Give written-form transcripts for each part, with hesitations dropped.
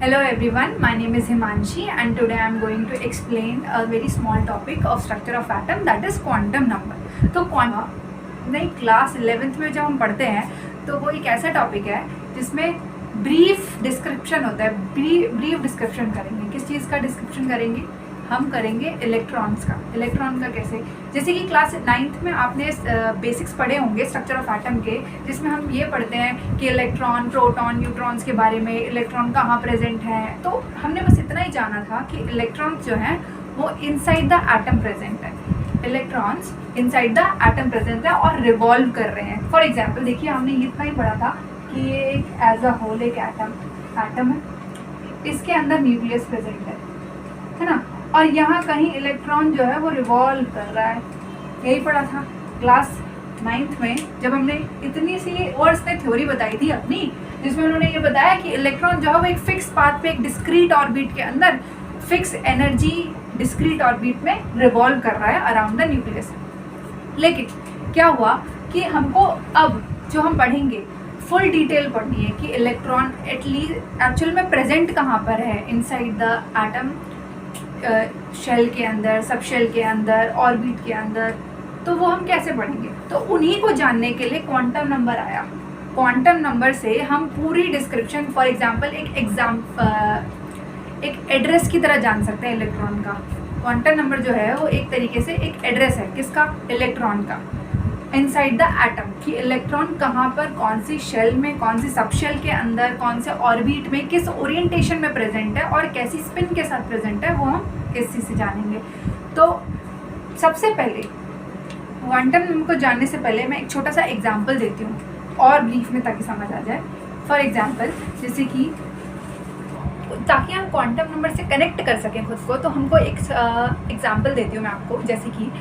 Hello everyone, my name is Himanshi and today I am going to explain a very small topic of structure of atom, that is quantum number. तो नहीं, class 11th में जब हम पढ़ते हैं तो वो एक ऐसा टॉपिक है जिसमें ब्रीफ डिस्क्रिप्शन होता है। ब्रीफ डिस्क्रिप्शन करेंगे, किस चीज़ का डिस्क्रिप्शन करेंगे? हम करेंगे इलेक्ट्रॉन्स का। इलेक्ट्रॉन का कैसे? जैसे कि क्लास 9th में आपने बेसिक्स पढ़े होंगे स्ट्रक्चर ऑफ एटम के, जिसमें हम ये पढ़ते हैं कि इलेक्ट्रॉन, प्रोटॉन, न्यूट्रॉन्स के बारे में, इलेक्ट्रॉन कहाँ प्रेजेंट है। तो हमने बस इतना ही जाना था कि इलेक्ट्रॉन्स जो हैं वो इनसाइड द एटम प्रेजेंट है। Electrons inside the atom present है और रिवॉल्व कर रहे हैं। फॉर एग्जाम्पल देखिए, हमने इतना ही पढ़ा था कि ये एक एज अ होल एक एटम है, इसके अंदर न्यूक्लियस प्रेजेंट है ना, और यहाँ कहीं इलेक्ट्रॉन जो है वो रिवॉल्व कर रहा है। यही पढ़ा था क्लास 9th में, जब हमने इतनी सी वर्ड्स ने थ्योरी बताई थी अपनी, जिसमें उन्होंने ये बताया कि इलेक्ट्रॉन जो है वो एक फिक्स पाथ पे एक डिस्क्रीट ऑर्बिट के अंदर फिक्स एनर्जी डिस्क्रीट ऑर्बिट में रिवॉल्व कर रहा है अराउंड द न्यूक्लियस। लेकिन क्या हुआ कि हमको अब जो हम पढ़ेंगे फुल डिटेल पढ़नी है कि इलेक्ट्रॉन एटलीस्ट एक्चुअल में प्रेजेंट कहाँ पर है इनसाइड द एटम, शेल के अंदर, सब शेल के अंदर, ऑर्बिट के अंदर। तो वो हम कैसे पढ़ेंगे? तो उन्हीं को जानने के लिए क्वांटम नंबर आया। क्वांटम नंबर से हम पूरी डिस्क्रिप्शन, फॉर एग्जांपल एक एड्रेस की तरह जान सकते हैं इलेक्ट्रॉन का। क्वांटम नंबर जो है वो एक तरीके से एक एड्रेस है, किसका? इलेक्ट्रॉन का, इनसाइड द एटम, कि इलेक्ट्रॉन कहाँ पर, कौन सी शेल में, कौन सी सब शेल के अंदर, कौन से ऑर्बिट में, किस ओरिएंटेशन में प्रेजेंट है और कैसी स्पिन के साथ प्रेजेंट है, वो हम इस चीज़ से जानेंगे। तो सबसे पहले क्वांटम नंबर को जानने से पहले मैं एक छोटा सा एग्जांपल देती हूँ और ब्रीफ में, ताकि समझ आ जाए। फॉर एग्जांपल, जैसे कि ताकि हम क्वांटम नंबर से कनेक्ट कर सकें खुद को, तो हमको एक एग्जांपल देती हूँ मैं आपको। जैसे कि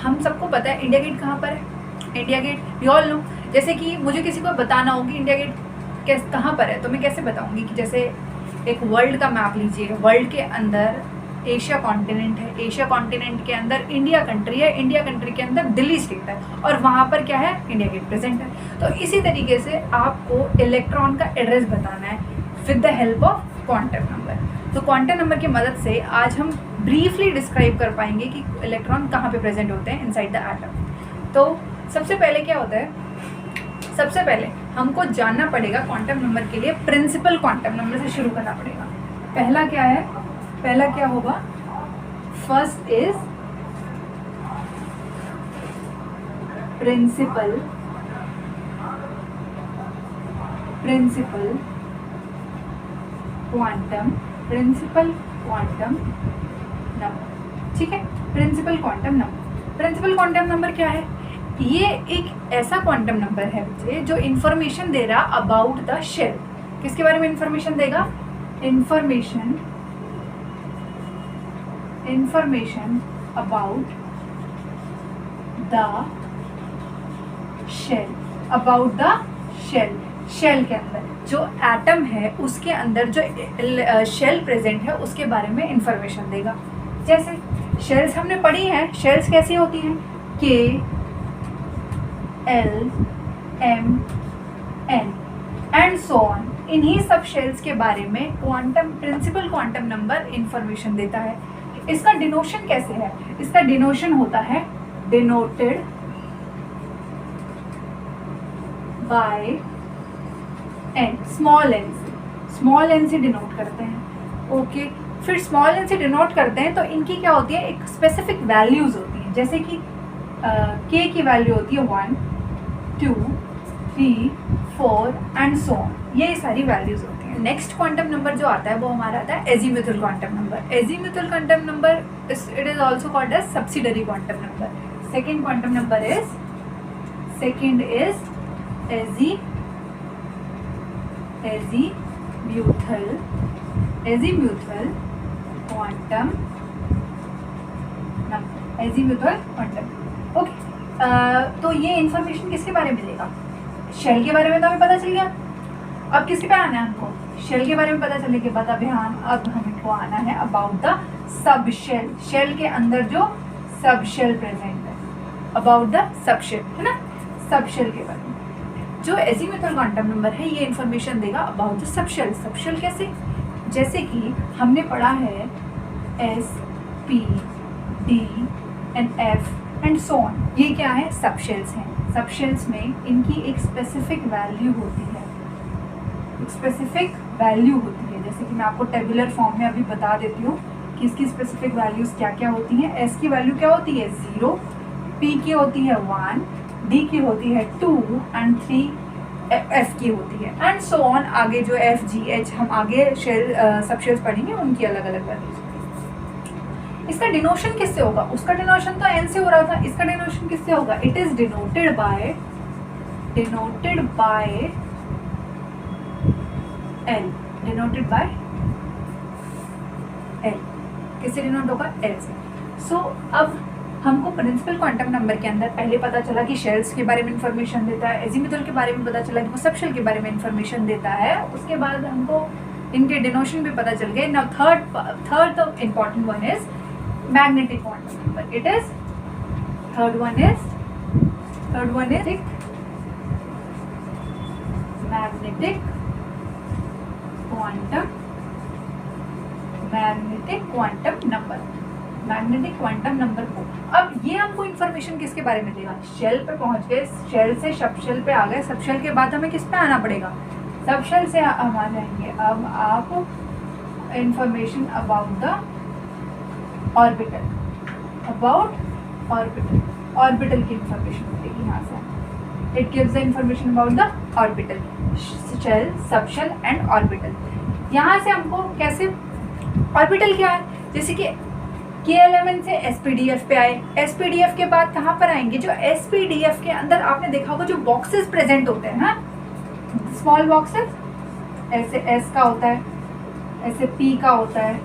हम सबको पता है इंडिया गेट कहाँ पर है। India gate we all know. जैसे कि मुझे किसी को बताना हो कि इंडिया गेट कहाँ पर है, तो मैं कैसे बताऊँगी? कि जैसे एक वर्ल्ड का मैप लीजिए, वर्ल्ड के अंदर एशिया कॉन्टिनेंट है, एशिया कॉन्टिनेंट के अंदर इंडिया कंट्री है, इंडिया कंट्री के अंदर दिल्ली स्टेट है, और वहाँ पर क्या है? इंडिया गेट प्रेजेंट है। तो इसी तरीके से आपको इलेक्ट्रॉन का एड्रेस बताना है with the help of quantum number. तो क्वांटम नंबर की मदद से आज हम ब्रीफली डिस्क्राइब कर पाएंगे कि इलेक्ट्रॉन कहाँ पे प्रेजेंट होते हैं इनसाइड द एटम। तो सबसे पहले क्या होता है? सबसे पहले हमको जानना पड़ेगा क्वांटम नंबर के लिए प्रिंसिपल क्वांटम नंबर से शुरू करना पड़ेगा। पहला क्या है? पहला क्या होगा? First is principal quantum number. ठीक है, principal quantum number. Principal quantum number क्या है? ये एक ऐसा क्वांटम नंबर है बच्चे जो इंफॉर्मेशन दे रहा अबाउट द शेल। किसके बारे में इंफॉर्मेशन देगा? Information about the shell, about the shell. Shell के अंदर जो एटम है उसके अंदर जो शेल प्रेजेंट है उसके बारे में इंफॉर्मेशन देगा। जैसे शेल्स हमने पढ़ी हैं, शेल्स कैसी होती हैं? K, L, M, N and so on. इन्हीं सब शेल्स के बारे में प्रिंसिपल क्वांटम नंबर इंफॉर्मेशन देता है। इसका डिनोशन कैसे है? इसका डिनोशन होता है denoted by N, small N से डिनोट करते हैं। ओके, फिर स्मॉल एन से डिनोट करते हैं तो इनकी क्या होती है? एक स्पेसिफिक वैल्यूज होती हैं। जैसे कि के की वैल्यू होती है 1, 2, 3, 4 एंड सो ऑन। ये सारी वैल्यूज होती हैं। नेक्स्ट क्वांटम नंबर जो आता है वो हमारा आता है azimuthal quantum number. Azimuthal quantum number it is also called as subsidiary quantum number. Second quantum number is azimuthal quantum number. Azimuthal quantum. Okay, तो ये इंफॉर्मेशन किसके बारे में मिलेगा? शेल के बारे में तो हमें पता चल गया। अब किसके पे आना है हमको? शेल के बारे में पता चलने के बाद अब हमको आना है about the sub shell. Shell के अंदर जो सब शेल प्रेजेंट है, अबाउट द सब शेल, है ना? सब शेल के बारे में जो एजीम्यूथल क्वांटम नंबर है ये इन्फॉर्मेशन देगा about the sub shell. Sub shell कैसे? जैसे कि हमने पढ़ा है S, P, D and F and so on, ये क्या है, सबशेल्स हैं। सबशेल्स में इनकी एक स्पेसिफिक वैल्यू होती है, एक स्पेसिफिक वैल्यू होती है। जैसे कि मैं आपको टेबुलर फॉर्म में अभी बता देती हूँ कि इसकी स्पेसिफिक वैल्यूज़ क्या क्या होती हैं। S की वैल्यू क्या होती है 0, P की होती है 1, D की होती है 2 एंड 3 F की होती है एंड सो ऑन। आगे जो F, G, H हम आगे शेल सबशेल्स पढ़ेंगे, उनकी अलग अलग वैल्यूज। इसका डिनोशन किससे होगा, उसका डिनोशन तो N से हो रहा था, इसका डिनोशन किससे होगा, it is denoted bye L, denoted by L। किससे डिनोट होगा, L से। सो अब हमको प्रिंसिपल क्वांटम नंबर के अंदर पहले पता चला कि शेल्स के बारे में इंफॉर्मेशन देता है, एजीमुथल के बारे में पता चला कि वो सबशेल के बारे में इंफॉर्मेशन देता है। उसके बाद हमको इनके डिनोशन भी पता चल गए। Now third important one is magnetic quantum number. It is third one is magnetic quantum number. Magnetic quantum number को अब ये हमको इन्फॉर्मेशन किसके बारे में देगा, शेल पे पहुंच गए, शेल से सबशेल पे आ गए, सबशेल के बाद हमें किस पे आना पड़ेगा, सबशेल से हम आ जाएंगे। अब आप information about the orbital, orbital की इंफॉर्मेशन मिलेगी यहाँ से। It gives the information about the orbital, shell, subshell and orbital. यहाँ से हमको कैसे, ऑर्बिटल क्या है, जैसे कि K11 से SPDF पे आए, SPDF के बाद कहाँ पर आएंगे, जो SPDF के अंदर आपने देखा होगा जो बॉक्सेस प्रेजेंट होते हैं ना, स्मॉल बॉक्सेस, ऐसे S का होता है, ऐसे P का होता है,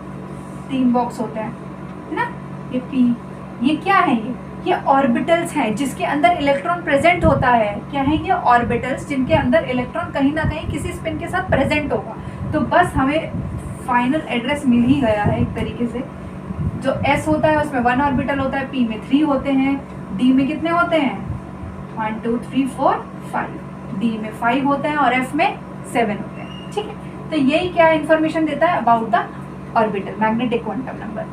3 बॉक्स होते हैं, है ना, ये P, ये क्या है, ये ऑर्बिटल्स हैं जिसके अंदर इलेक्ट्रॉन प्रेजेंट होता है। क्या है ये, ऑर्बिटल्स जिनके अंदर इलेक्ट्रॉन कहीं ना कहीं किसी स्पिन के साथ प्रेजेंट होगा। तो बस हमें फाइनल एड्रेस मिल ही गया है एक तरीके से। जो S होता है उसमें 1 ऑर्बिटल होता है, P में 3 होते हैं, D में कितने होते हैं 1 2 3 4 5, D में 5 होते हैं और F में 7 होते हैं। ठीक है, तो यही क्या इन्फॉर्मेशन देता है about the orbital, magnetic quantum number.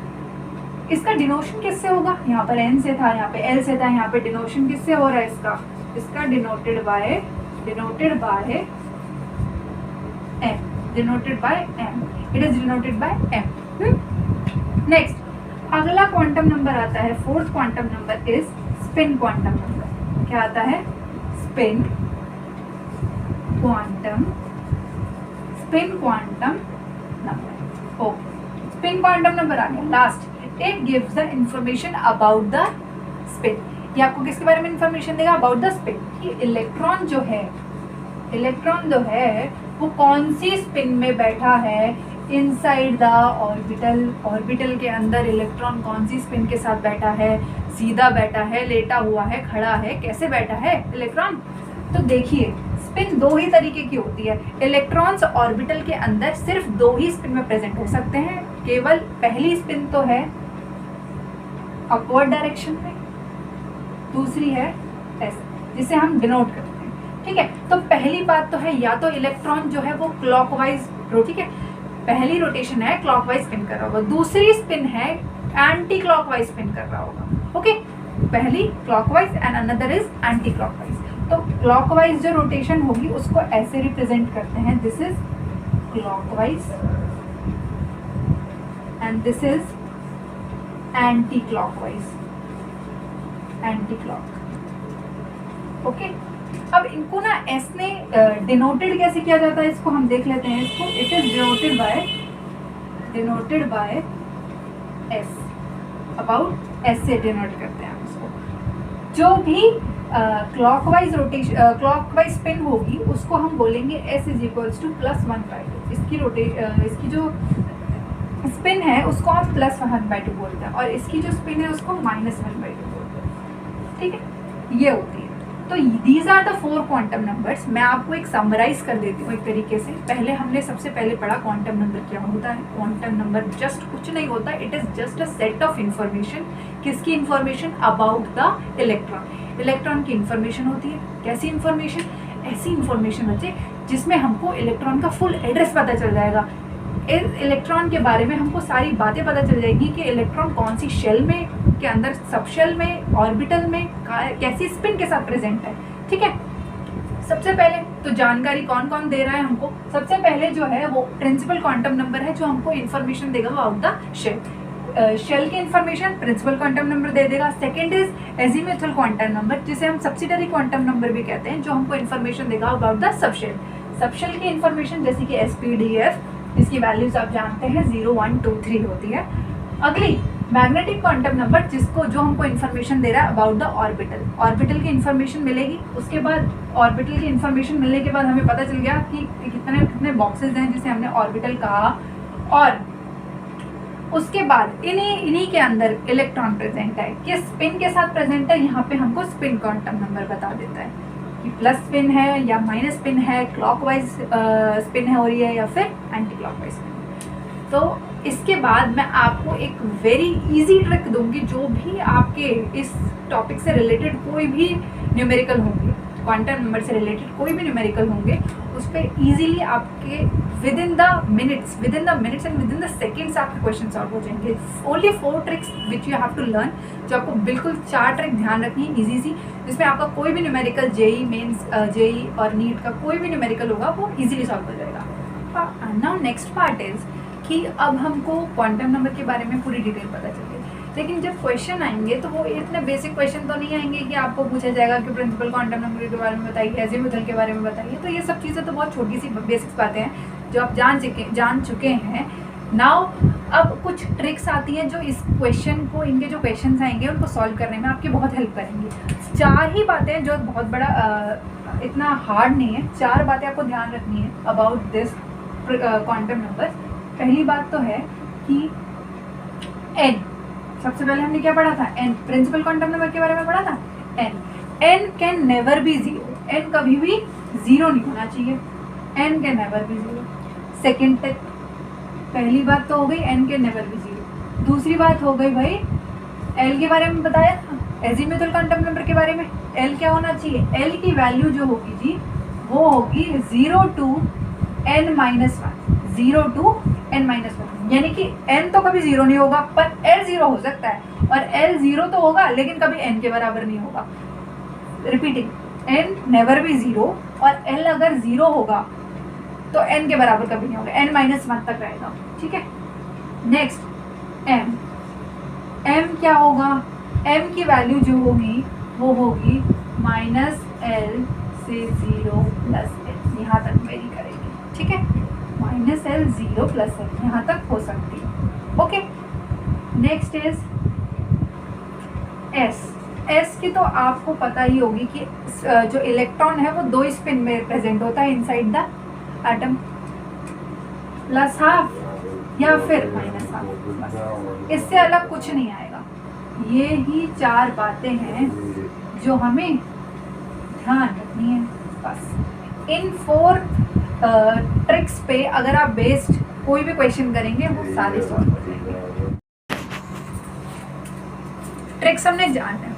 इसका डिनोशन किससे होगा, यहाँ पर N से था, यहाँ पे L से था, यहाँ पे डिनोशन किससे हो रहा है इसका denoted by M, it is denoted by M। Next अगला क्वांटम नंबर आता है, fourth quantum number is spin quantum number. क्या आता है, spin quantum number. Okay, spin quantum number आ गया last. It gives the information about the spin. ये आपको किसके बारे में इंफॉर्मेशन देगा, अबाउट द स्पिन, कि इलेक्ट्रॉन जो है वो कौन सी स्पिन में बैठा है इनसाइड द ऑर्बिटल के अंदर इलेक्ट्रॉन कौन सी स्पिन के साथ बैठा है, सीधा बैठा है, लेटा हुआ है, खड़ा है, कैसे बैठा है इलेक्ट्रॉन। तो देखिए स्पिन 2 ही तरीके की होती है। इलेक्ट्रॉन्स ऑर्बिटल के अंदर सिर्फ 2 ही स्पिन में प्रेजेंट हो सकते हैं। केवल पहली स्पिन तो है अपवर्ड डायरेक्शन में, दूसरी है ऐसे जिसे हम डिनोट करते हैं। ठीक है, तो पहली बात तो है या तो इलेक्ट्रॉन जो है वो क्लॉकवाइज, ठीक है, पहली रोटेशन है क्लॉकवाइज स्पिन कर रहा होगा, दूसरी स्पिन है एंटी क्लॉकवाइज स्पिन कर रहा होगा। ओके, पहली clockwise and another is anti clockwise. तो क्लॉकवाइज जो रोटेशन होगी उसको ऐसे रिप्रेजेंट करते हैं, this is clockwise and this is anti clockwise, anti clock. Okay, अब इनको ना एस ने डिनोटेड कैसे किया जाता है, इसको हम देख लेते हैं। इसको it is denoted by S, about S से डिनोट करते हैं हम इसको। जो भी क्लॉकवाइज रोटेशन क्लॉकवाइज स्पिन होगी उसको हम बोलेंगे एस इज इक्वल्स टू +1/2। इसकी जो स्पिन है उसको हम +1/2 बोलते हैं और इसकी जो स्पिन है उसको -1/2 बोलते हैं। ठीक है, ये होती है। तो these are the 4 quantum numbers. मैं आपको एक समराइज कर देती हूँ एक तरीके से। पहले हमने सबसे पहले पढ़ा क्वांटम नंबर क्या होता है। क्वांटम नंबर जस्ट कुछ नहीं होता, it is just a set of information. किसकी information, about the electron. Electron की इंफॉर्मेशन होती है। कैसी इंफॉर्मेशन, ऐसी इंफॉर्मेशन होती है जिसमें हमको इलेक्ट्रॉन का फुल एड्रेस पता चल जाएगा। इस इलेक्ट्रॉन के बारे में हमको सारी बातें पता चल जाएगी कि इलेक्ट्रॉन कौन सी शेल में के अंदर, सब शेल में, ऑर्बिटल में कैसी स्पिन के साथ प्रेजेंट है। ठीक है, सबसे पहले तो जानकारी कौन कौन दे रहा है हमको। सबसे पहले जो है वो प्रिंसिपल क्वांटम नंबर है जो हमको इन्फॉर्मेशन देगा अबाउट द शेल। शेल की इन्फॉर्मेशन प्रिंसिपल क्वांटम नंबर दे देगा। Second is azimuthal quantum number, जिसे हम सब्सिडरी क्वांटम नंबर भी कहते हैं, जो हमको इन्फॉर्मेशन देगा अबाउट द सबशेल। सबशेल की इन्फॉर्मेशन जैसे कि SPDF, इसकी वैल्यूज आप जानते हैं 0, 1, 2, 3 होती है। अगली मैग्नेटिक क्वांटम नंबर, जिसको जो हमको इन्फॉर्मेशन दे रहा है अबाउट द ऑर्बिटल। ऑर्बिटल की इन्फॉर्मेशन मिलेगी। उसके बाद ऑर्बिटल की इन्फॉर्मेशन मिलने के बाद हमें पता चल गया कि कितने कितने बॉक्सेस हैं जिसे हमने ऑर्बिटल कहा, और उसके बाद इन्हीं के अंदर इलेक्ट्रॉन प्रेजेंट है। किस स्पिन के साथ प्रेजेंट है, यहाँ पे हमको स्पिन क्वांटम नंबर बता देता है कि प्लस स्पिन है या माइनस स्पिन है, क्लॉकवाइज स्पिन हो रही है या फिर एंटी क्लॉकवाइज स्पिन। तो इसके बाद मैं आपको एक वेरी इजी ट्रिक दूंगी, जो भी आपके इस टॉपिक से रिलेटेड कोई भी न्यूमेरिकल होंगे, क्वांटम नंबर से रिलेटेड कोई भी न्यूमेरिकल होंगे, उस पर ईजिली आपके within the minutes and within the seconds आपके क्वेश्चन सॉल्व हो जाएंगे। Only 4 tricks which you have to learn, जो आपको बिल्कुल 4 ट्रिक ध्यान रखनी है ईजी सी, जिसमें आपका कोई भी न्यूमेरिकल जेई मेंस, जेई और नीट का कोई भी न्यूमेरिकल होगा वो ईजिली सॉल्व हो जाएगा। नाउ नेक्स्ट पार्ट इज कि अब हमको क्वांटम नंबर के बारे में पूरी डिटेल पता चल गई, लेकिन जब क्वेश्चन आएंगे तो वो इतने बेसिक क्वेश्चन तो नहीं आएंगे कि आपको पूछा जाएगा कि प्रिंसिपल क्वांटम नंबर के बारे में बताइए, एजीमुथल के बारे में बताइए। तो ये सब चीज़ें तो बहुत छोटी सी बेसिक्स बातें हैं जो आप जान चुके हैं। नाउ अब कुछ ट्रिक्स आती हैं जो इस क्वेश्चन को, इनके जो क्वेश्चन आएंगे उनको सॉल्व करने में आपकी बहुत हेल्प करेंगी। 4 ही बातें जो बहुत बड़ा इतना हार्ड नहीं है, 4 बातें आपको ध्यान रखनी है अबाउट दिस क्वांटम नंबर। पहली बात तो है कि n, सबसे पहले हमने क्या पढ़ा था, n, प्रिंसिपल क्वांटम नंबर के बारे में पढ़ा था। n can never be 0, n कभी भी 0 नहीं होना चाहिए, n can never be 0। Second तक पहली बात तो हो गई n कैन नेवर बी 0। दूसरी बात हो गई भाई l के बारे में बताया था, एजीमुथल क्वांटम नंबर के बारे में। l क्या होना चाहिए, l की वैल्यू जो होगी जी वो होगी 0 to n-1, 0 to n-1, यानी कि n तो कभी 0 नहीं होगा पर l 0 हो सकता है, और l 0 तो होगा लेकिन कभी n के बराबर नहीं होगा। रिपीटिंग, n नेवर भी 0, और l अगर 0 होगा तो n के बराबर कभी नहीं होगा, n-1 तक रहेगा। ठीक है, नेक्स्ट m, m क्या होगा, m की वैल्यू जो होगी वो होगी -l से 0 + l, यहाँ तक वेरी करेगी। ठीक है, -l 0 + l यहाँ तक हो सकती है। ओके, नेक्स्ट इज s की तो आपको पता ही होगी कि जो इलेक्ट्रॉन है वो 2 स्पिन में प्रेजेंट होता है इनसाइड द एटम, +½ या फिर -½ इससे अलग कुछ नहीं आएगा। ये ही 4 बातें हैं जो हमें ध्यान रखनी है बस। इन 4 ट्रिक्स पे अगर आप बेस्ड कोई भी क्वेश्चन करेंगे वो सारे सॉल्व हो जाएंगे। ट्रिक्स हमने जान है,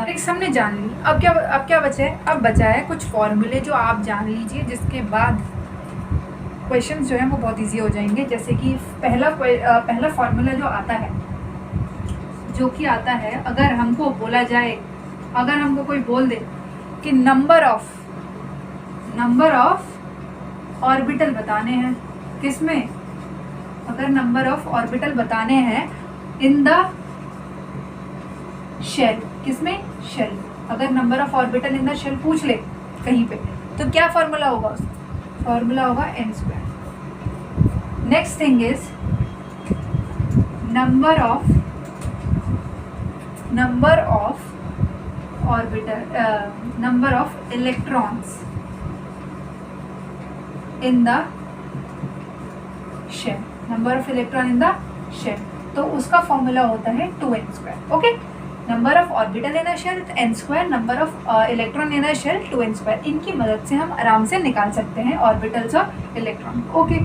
ट्रिक्स हमने जान ली। अब क्या बचा है, अब बचा है कुछ फॉर्मूले जो आप जान लीजिए, जिसके बाद क्वेश्चन जो हैं वो बहुत इजी हो जाएंगे। जैसे कि पहला फॉर्मूला जो आता है, जो कि आता है, अगर हमको बोला जाए, अगर हमको कोई बोल दे कि नंबर ऑफ ऑर्बिटल बताने हैं, किसमें, अगर नंबर ऑफ ऑर्बिटल बताने हैं इन द शेल, किसमें, शेल, अगर number of orbital in the shell पूछ ले कहीं पे, तो क्या फॉर्मूला होगा उसका, फॉर्मूला होगा n²। Next thing is number of orbital, number of electrons in the shell, number of electron in the shell, तो उसका फॉर्मूला होता है 2n²। Okay, number of orbital in a shell n², number of electron in a shell 2n²। इनकी मदद से हम आराम से निकाल सकते हैं ऑर्बिटल्स और electron. Okay,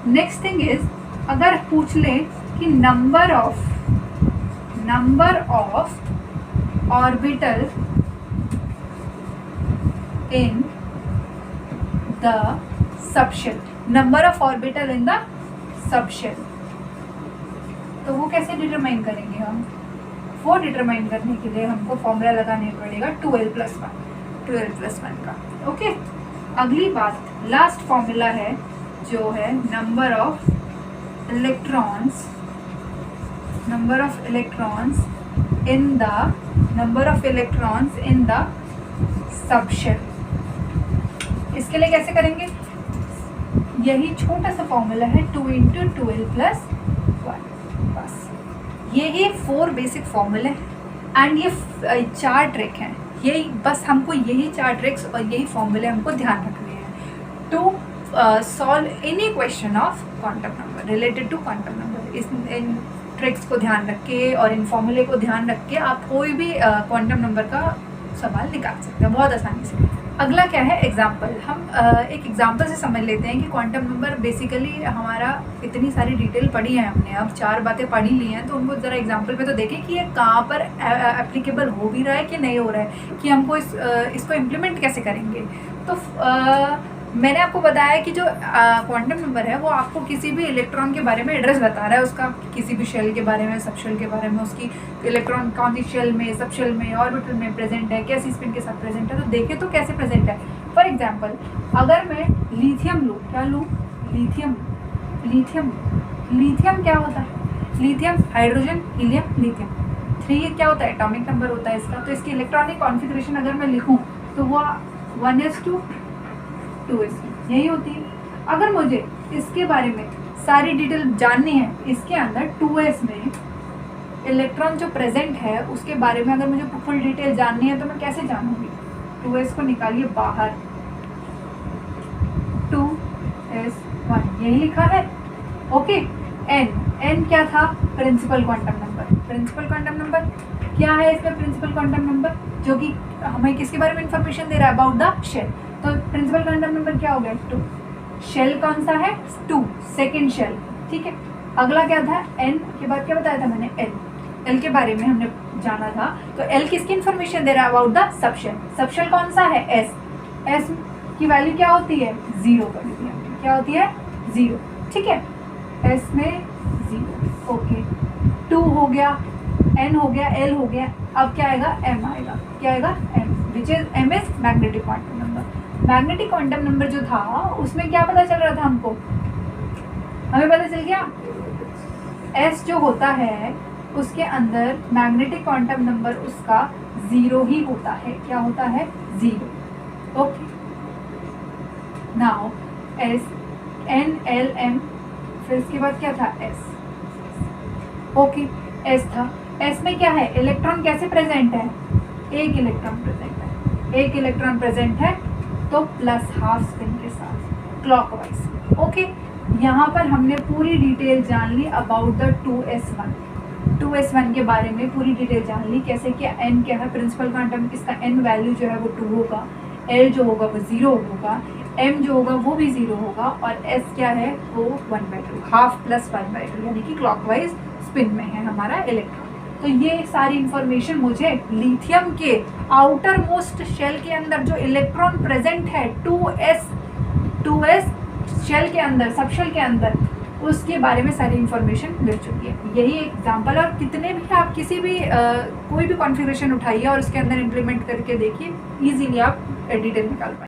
next thing is, अगर पूछ ले कि number of orbital in the subshell, number of orbital in the subshell. तो वो कैसे डिटरमाइन करेंगे हम? वो डिटरमाइन करने के लिए हमको फॉर्मूला लगाने पड़ेगा 12+1 का। ओके, अगली बात, लास्ट फॉर्मूला है जो है number of electrons in the subshell. इसके लिए कैसे करेंगे? यही छोटा सा फॉर्मूला है 2 × 12+1। बस यही 4 बेसिक फॉर्मूले हैं एंड ये 4 ट्रिक हैं। यही बस हमको यही 4 ट्रिक्स और यही फॉर्मूले हमको ध्यान रखने हैं to solve any question of quantum number related to quantum number. इन ट्रिक्स को ध्यान रख के और इन फॉर्मूले को ध्यान रख के आप कोई भी क्वांटम नंबर का सवाल निकाल सकते हैं बहुत आसानी से। अगला क्या है? एग्जाम्पल। हम एक एग्जाम्पल से समझ लेते हैं कि क्वांटम नंबर बेसिकली हमारा इतनी सारी डिटेल पढ़ी है हमने, अब 4 बातें पढ़ी ली हैं, तो उनको ज़रा एग्जाम्पल पे तो देखें कि ये कहाँ पर एप्लीकेबल हो भी रहा है कि नहीं हो रहा है, कि हमको इसको इम्प्लीमेंट कैसे करेंगे। तो मैंने आपको बताया कि जो क्वांटम नंबर है वो आपको किसी भी इलेक्ट्रॉन के बारे में एड्रेस बता रहा है, उसका किसी भी शेल के बारे में, सब शेल के बारे में, उसकी इलेक्ट्रॉन कौन सी शेल में, सब शेल में, ऑर्बिटल में प्रेजेंट है, कैसी स्पिन के साथ प्रेजेंट है। तो देखें तो कैसे प्रेजेंट है। फॉर एग्जांपल अगर मैं लिथियम लूँ, क्या लूँ? लिथियम क्या होता है? लिथियम हाइड्रोजन हीलियम लिथियम 3 क्या होता है? एटॉमिक नंबर होता है इसका। तो इसकी इलेक्ट्रॉनिक कॉन्फ़िगरेशन अगर मैं लिखूँ तो वो 1s2 2s2 यही होती है। अगर मुझे इसके बारे में सारी डिटेल जाननी है, इसके अंदर 2s में इलेक्ट्रॉन जो प्रेजेंट है उसके बारे में अगर मुझे फुल डिटेल जाननी है तो मैं कैसे जानूंगी? 2s को निकालिए बाहर, 2s1 यही लिखा है। ओके, n क्या था? Principal quantum number. Principal quantum number क्या है इसमें? प्रिंसिपल क्वांटम नंबर जो कि हमें किसके बारे में इंफॉर्मेशन दे रहा है? About the shell. तो प्रिंसिपल क्वांटम नंबर क्या हो गया? 2। शेल कौन सा है? 2, सेकेंड शेल। ठीक है, अगला क्या था? n के बाद क्या बताया था मैंने? l के बारे में हमने जाना था। तो l किसकी इंफॉर्मेशन दे रहा है? About the subshell. सबशेल कौन सा है? s की वैल्यू क्या होती है? 0 कर दी हमने। क्या होती है? 0। ठीक है, s में 0। ओके, 2 हो गया, n हो गया, l हो गया, अब क्या आएगा? m आएगा। क्या आएगा? m, which is m is magnetic quantum number. Magnetic quantum number जो था उसमें क्या पता चल रहा था हमको? हमें पता चल गया s जो होता है उसके अंदर मैग्नेटिक क्वांटम नंबर उसका 0 ही होता है। क्या होता है? 0। Okay, now s n l m, फिर इसके बाद क्या था? s। ओके, s था। s में क्या है? इलेक्ट्रॉन कैसे प्रेजेंट है? एक इलेक्ट्रॉन प्रेजेंट है। एक इलेक्ट्रॉन प्रेजेंट है तो +½ स्पिन के साथ क्लॉकवाइज। ओके, यहाँ पर हमने पूरी डिटेल जान ली अबाउट द 2s1 के बारे में पूरी डिटेल जान ली। कैसे कि n क्या है? प्रिंसिपल क्वांटम, इसका n वैल्यू जो है वो 2 होगा, l जो होगा वो 0 होगा, m जो होगा वो भी 0 होगा, और s क्या है? वो 1/2, ½ + 1/2, यानी कि क्लॉकवाइज स्पिन में है हमारा इलेक्ट्रॉन। तो ये सारी इंफॉर्मेशन मुझे लिथियम के आउटर मोस्ट शेल के अंदर जो इलेक्ट्रॉन प्रेजेंट है 2s शेल के अंदर, सब शेल के अंदर, उसके बारे में सारी इंफॉर्मेशन मिल चुकी है। यही एग्जांपल, और कितने भी आप किसी भी कोई भी कॉन्फ़िगरेशन उठाइए और उसके अंदर इम्प्लीमेंट करके देखिए, इजीली आप डिटेल निकाल पाएंगे।